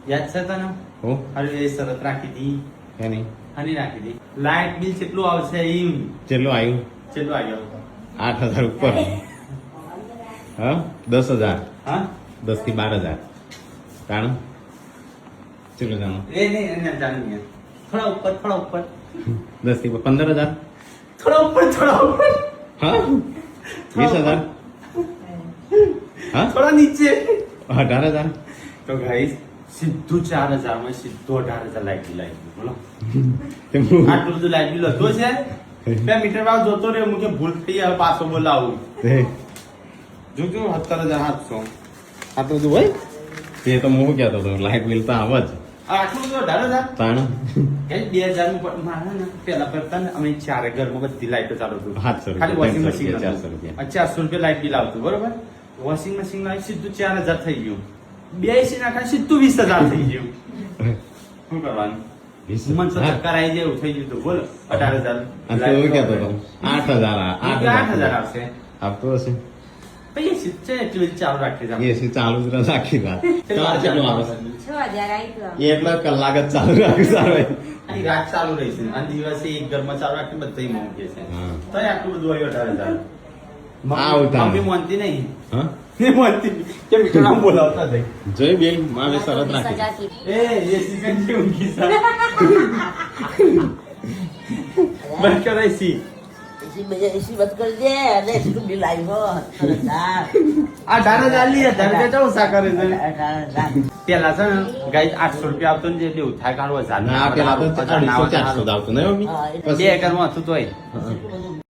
યાદ છે તને હો અરે એ શરત રાખી હતી એની આની રાખી હતી લાઇટ બિલ કેટલું આવશે એમ કેટલું આવ્યું કેટલું આવ્યો 8,000 ઉપર હા 10,000 હા 10 થી 12,000 તાણું કેટલું જાણો એ નહીં એને જાણીએ થોડા ઉપર 10 થી 15,000 થોડા ઉપર હા 20,000 હા થોડા નીચે 18,000 તો ગાઈસ સીધું 4,000 માં સીધું 18,000 લાઈટ બિલ આવી બોલો તે હું- આટલું બધું લાઈટ બિલ હતું છે 2 મીટર વાવ જોતો રહ્યો હું કે ભૂલ થઈ હવે પાછો બોલાવું તે જો 17,700 આ તો બધું હોય તે તો હું કહેતો હતો લાઇટ બિલ તો આવે જ આટલું બધું 18,000 તાણું ગાઈસ 2,000 નું પણ મારા ને પેલા કરતા ને અમે ચારે ઘરમાં બધી લાઈટો ચાલુ હતું 700 ખાલી વોશિંગ મશીન રૂપિયા, 400 હતું. રૂપિયા. 400 રૂપિયા લાઈટ બિલ આવતું બરોબર વોશિંગ મશીન લાવી સીધું 4,000 થઈ ગયું બે એસી નાખા સીધું 20,000 થઈ ગયું શું કરવાનું મન તો ચક્કર આવી જાય એવું થઈ ગયું હતું બોલો 18,000 આ તો એવું કહેતો હતો 8,000 8,000 આવશે આપતો હશે પછી એસી છે એટલી બધી ચાલુ રાખી છે એસી ચાલુ જ રાખી વાત ચાર કેટલું આવે 6,000 આવી ગયો. એટલા કલાક જ ચાલુ રાખી સારું આની રાત ચાલુ રહી છે અને દિવસે એક ઘરમાં ચાલુ રાખી બધા મૂકે છે હા. તો આટલું બધું આવ્યું 18,000 આવું તાણ. મમ્મી માનતી નહીં હા નહીં માનતી કે મીઠું નામ બોલાવતા જાય જોઈ બેન મારે શરત 20,000 રાખી કીધી. એ એસી કંઈ ઊંઘી સર બંધ કરો એસી એસી બંધ કરી દે અને એસી બિલ આવ્યો 18,000 લીધા તમે તો ચૌ સા કરે છે 18,000. પેલા છે ને ગાઈ 800 રૂપિયા આવતો ને જે ઉઠાય કાઢવો 1,000 ના પેલા તો 250 400 આવતું નહીં મમ્મી હા, બે એકરમાં હતું તોય હા. એટલું બધું